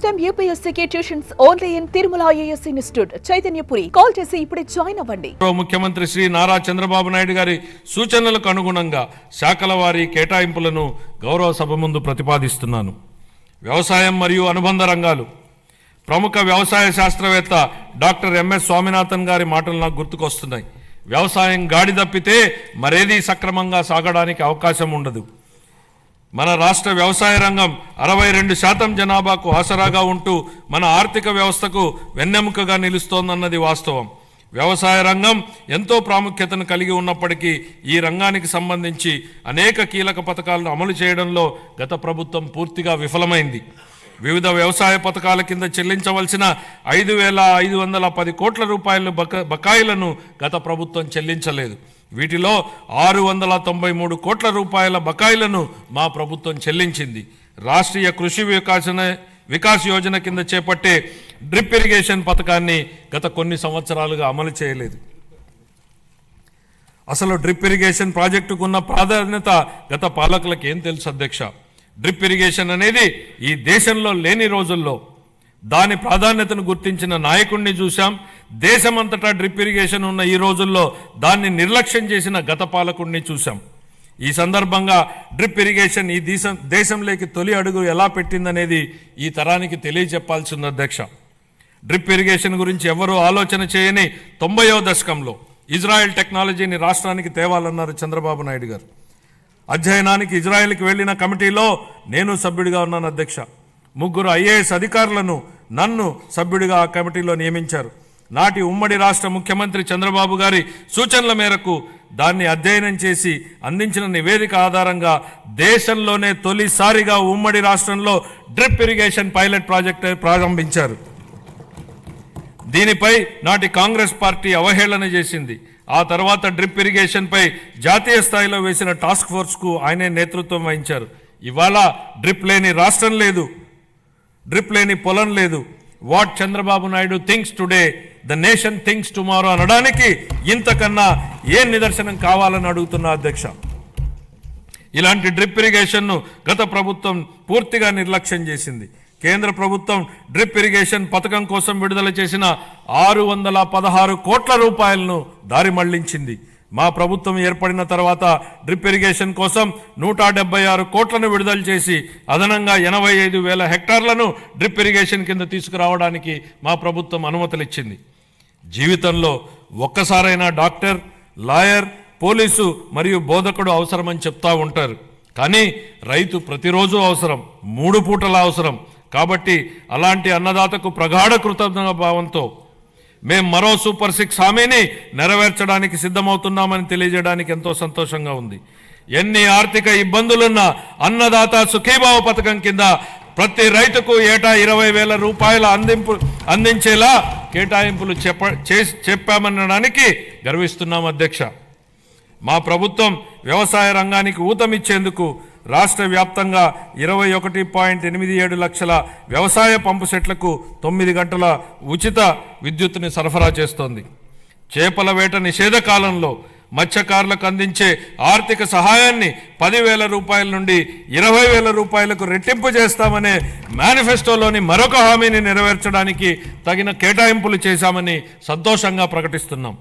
Time యూపీఎస్సీకి tuitions only in Tirumala IAS institute Chaitanyapuri. Call చేసి ఇప్పుడే జాయిన్ అవ్వండి. ముఖ్యమంత్రి శ్రీ నారా చంద్రబాబు నాయుడు గారి సూచనలకు అనుగుణంగా శాఖల వారీ కేటాయింపులను గౌరవ సభ ముందు ప్రతిపాదిస్తున్నాను. వ్యవసాయం మరియు అనుబంధ రంగాలు. ప్రముఖ వ్యవసాయ శాస్త్రవేత్త డాక్టర్ ఎంఎస్ స్వామినాథన్ గారి మాటలు నాకు గుర్తుకొస్తున్నాయి. వ్యవసాయం గాడి తప్పితే మరేదీ సక్రమంగా సాగడానికి అవకాశం ఉండదు. మన రాష్ట్ర వ్యవసాయ రంగం 62% జనాభాకు ఆసరాగా ఉంటూ మన ఆర్థిక వ్యవస్థకు వెన్నెముకగా నిలుస్తోందన్నది వాస్తవం. వ్యవసాయ రంగం ఎంతో ప్రాముఖ్యతను కలిగి ఉన్నప్పటికీ ఈ రంగానికి సంబంధించి అనేక కీలక పథకాలను అమలు చేయడంలో గత ప్రభుత్వం పూర్తిగా విఫలమైంది. వివిధ వ్యవసాయ పథకాల కింద చెల్లించవలసిన 5,510 కోట్ల రూపాయల బకాయిలను గత ప్రభుత్వం చెల్లించలేదు. వీటిలో 693 కోట్ల రూపాయల బకాయిలను మా ప్రభుత్వం చెల్లించింది. రాష్ట్రీయ కృషి వికాస్ యోజన కింద చేపట్టే డ్రిప్ ఇరిగేషన్ పథకాన్ని గత కొన్ని సంవత్సరాలుగా అమలు చేయలేదు. అసలు డ్రిప్ ఇరిగేషన్ ప్రాజెక్టుకు ఉన్న ప్రాధాన్యత గత పాలకులకు ఏం తెలుసు అధ్యక్ష? డ్రిప్ ఇరిగేషన్ అనేది ఈ దేశంలో లేని రోజుల్లో దాని ప్రాధాన్యతను గుర్తించిన నాయకుడిని చూశాం. దేశమంతటా డ్రిప్ ఇరిగేషన్ ఉన్న ఈ రోజుల్లో దాన్ని నిర్లక్ష్యం చేసిన గత పాలకుడిని చూశాం. ఈ సందర్భంగా డ్రిప్ ఇరిగేషన్ ఈ దేశంలోకి తొలి అడుగు ఎలా పెట్టిందనేది ఈ తరానికి తెలియజెప్పాల్సింది అధ్యక్ష. డ్రిప్ ఇరిగేషన్ గురించి ఎవరూ ఆలోచన చేయని 90వ దశకంలో ఇజ్రాయెల్ టెక్నాలజీని రాష్ట్రానికి తేవాలన్నారు చంద్రబాబు నాయుడు గారు. అధ్యయనానికి ఇజ్రాయెల్కి వెళ్లిన కమిటీలో నేను సభ్యుడిగా ఉన్నాను అధ్యక్ష. 3 ఐఏఎస్ అధికారులను నన్ను సభ్యుడిగా ఆ కమిటీలో నియమించారు. నాటి ఉమ్మడి రాష్ట్ర ముఖ్యమంత్రి చంద్రబాబు గారి సూచనల మేరకు దాన్ని అధ్యయనం చేసి అందించిన నివేదిక ఆధారంగా దేశంలోనే తొలిసారిగా ఉమ్మడి రాష్ట్రంలో డ్రిప్ ఇరిగేషన్ పైలట్ ప్రాజెక్టు ప్రారంభించారు. దీనిపై నాటి కాంగ్రెస్ పార్టీ అవహేళన చేసింది. ఆ తర్వాత డ్రిప్ ఇరిగేషన్పై జాతీయ స్థాయిలో వేసిన టాస్క్ ఫోర్స్కు ఆయనే నేతృత్వం వహించారు. ఇవాళ డ్రిప్ లేని రాష్ట్రం లేదు, డ్రిప్ లేని పొలం లేదు. What Chandrababu Naidu thinks today the nation thinks tomorrow అనడానికి ఇంతకన్నా ఏం నిదర్శనం కావాలని అడుగుతున్నా అధ్యక్ష. ఇలాంటి డ్రిప్ ఇరిగేషన్ను గత ప్రభుత్వం పూర్తిగా నిర్లక్ష్యం చేసింది. కేంద్ర ప్రభుత్వం డ్రిప్ ఇరిగేషన్ పథకం కోసం విడుదల చేసిన 616 కోట్ల రూపాయలను దారి మళ్లించింది. మా ప్రభుత్వం ఏర్పడిన తర్వాత డ్రిప్ ఇరిగేషన్ కోసం 176 కోట్లను విడుదల చేసి అదనంగా 85,000 హెక్టార్లను డ్రిప్ ఇరిగేషన్ కింద తీసుకురావడానికి మా ప్రభుత్వం అనుమతులిచ్చింది. జీవితంలో ఒక్కసారైనా డాక్టర్, లాయర్, పోలీసు మరియు బోధకుడు అవసరమని చెప్తా ఉంటారు. కానీ రైతు ప్రతిరోజు అవసరం, 3 పూటల అవసరం. కాబట్టి అలాంటి అన్నదాతకు ప్రగాఢ కృతజ్ఞత భావంతో మేము మరో సూపర్ 6 హామీని నెరవేర్చడానికి సిద్ధమవుతున్నామని తెలియజేయడానికి ఎంతో సంతోషంగా ఉంది. ఎన్ని ఆర్థిక ఇబ్బందులున్నా అన్నదాత సుఖీభావ పథకం కింద ప్రతి రైతుకు ఏటా 20,000 రూపాయల అందించేలా కేటాయింపులు చెప్పామనడానికి గర్విస్తున్నాం అధ్యక్ష. మా ప్రభుత్వం వ్యవసాయ రంగానికి ఊతమిచ్చేందుకు రాష్ట్ర వ్యాప్తంగా 21.87 లక్షల వ్యవసాయ పంపు సెట్లకు 9 గంటల ఉచిత విద్యుత్తుని సరఫరా చేస్తోంది. చేపల వేట నిషేధ కాలంలో మత్స్యకారులకు అందించే ఆర్థిక సహాయాన్ని 10,000 రూపాయల నుండి 20,000 రూపాయలకు రెట్టింపు చేస్తామనే మేనిఫెస్టోలోని మరొక హామీని నెరవేర్చడానికి తగిన కేటాయింపులు చేశామని సంతోషంగా ప్రకటిస్తున్నాం.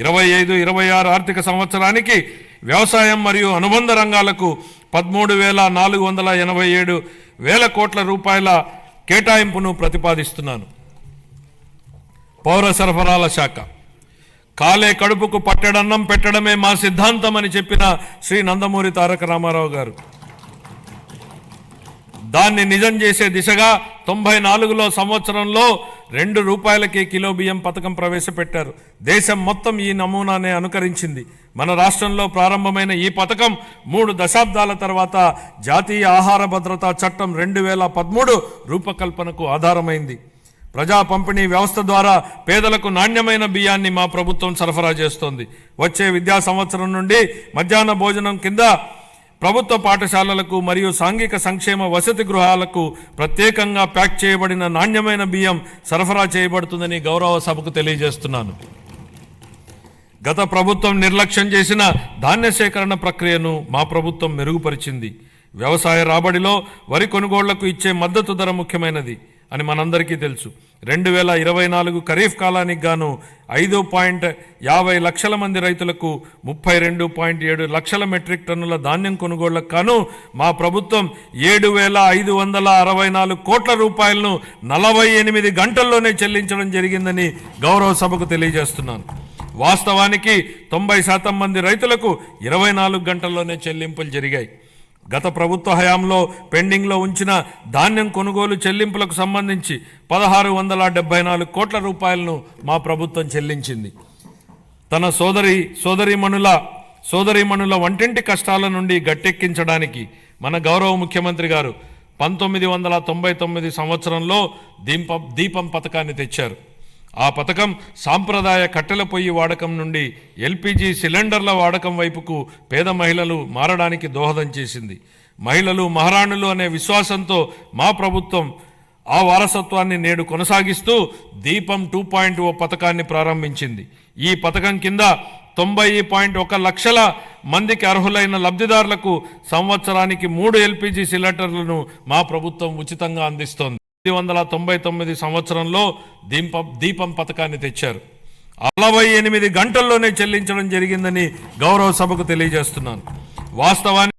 25-26 ఆర్థిక సంవత్సరానికి వ్యవసాయం మరియు అనుబంధ రంగాలకు 13,487 కోట్ల రూపాయల కేటాయింపును ప్రతిపాదిస్తున్నాను. పౌర సరఫరాల శాఖ. కాలే కడుపుకు పట్టెడన్నం పెట్టడమే మా సిద్ధాంతం అని చెప్పిన శ్రీ నందమూరి తారక రామారావు గారు దాన్ని నిజం చేసే దిశగా 94లో సంవత్సరంలో 2 రూపాయలకే కిలో బియ్యం పథకం ప్రవేశపెట్టారు. దేశం మొత్తం ఈ నమూనానే అనుకరించింది. మన రాష్ట్రంలో ప్రారంభమైన ఈ పథకం 3 దశాబ్దాల తర్వాత జాతీయ ఆహార భద్రతా చట్టం 2013 రూపకల్పనకు ఆధారమైంది. ప్రజా పంపిణీ వ్యవస్థ ద్వారా పేదలకు నాణ్యమైన బియ్యాన్ని మా ప్రభుత్వం సరఫరా చేస్తోంది. వచ్చే విద్యా సంవత్సరం నుండి మధ్యాహ్న భోజనం కింద ప్రభుత్వ పాఠశాలలకు మరియు సాంఘిక సంక్షేమ వసతి గృహాలకు ప్రత్యేకంగా ప్యాక్ చేయబడిన నాణ్యమైన బియ్యం సరఫరా చేయబడుతుందని గౌరవ సభకు తెలియజేస్తున్నాను. గత ప్రభుత్వం నిర్లక్ష్యం చేసిన ధాన్య సేకరణ ప్రక్రియను మా ప్రభుత్వం మెరుగుపరిచింది. వ్యవసాయ రాబడిలో వరి కొనుగోళ్లకు ఇచ్చే మద్దతు ధర ముఖ్యమైనది. అని మనందరికీ తెలుసు. 2024 ఖరీఫ్ కాలానికి గాను 5.50 లక్షల మంది రైతులకు 32.7 లక్షల మెట్రిక్ టన్నుల ధాన్యం కొనుగోళ్లకు గాను మా ప్రభుత్వం 7,564 కోట్ల రూపాయలను 48 గంటల్లోనే చెల్లించడం జరిగిందని గౌరవ సభకు తెలియజేస్తున్నాను. వాస్తవానికి 90% మంది రైతులకు 24 గంటల్లోనే చెల్లింపులు జరిగాయి. గత ప్రభుత్వ హయాంలో పెండింగ్లో ఉంచిన ధాన్యం కొనుగోలు చెల్లింపులకు సంబంధించి 1,674 కోట్ల రూపాయలను మా ప్రభుత్వం చెల్లించింది. తన సోదరీమణుల వంటింటి కష్టాల నుండి గట్టెక్కించడానికి మన గౌరవ ముఖ్యమంత్రి గారు 1999 సంవత్సరంలో దీపం పథకాన్ని తెచ్చారు. ఆ పథకం సాంప్రదాయ కట్టెల పొయ్యి వాడకం నుండి ఎల్పిజి సిలిండర్ల వాడకం వైపుకు పేద మహిళలు మారడానికి దోహదం చేసింది. మహిళలు మహారాణులు అనే విశ్వాసంతో మా ప్రభుత్వం ఆ వారసత్వాన్ని నేడు కొనసాగిస్తూ దీపం 2.0 పథకాన్ని ప్రారంభించింది. ఈ పథకం కింద 90.1 లక్షల మందికి అర్హులైన లబ్ధిదారులకు సంవత్సరానికి 3 ఎల్పిజి సిలిండర్లను మా ప్రభుత్వం ఉచితంగా అందిస్తోంది. 1999 సంవత్సరంలో దీపం పథకాన్ని తెచ్చారు. 48 గంటల్లోనే చెల్లించడం జరిగిందని గౌరవ సభకు తెలియజేస్తున్నాను. వాస్తవానికి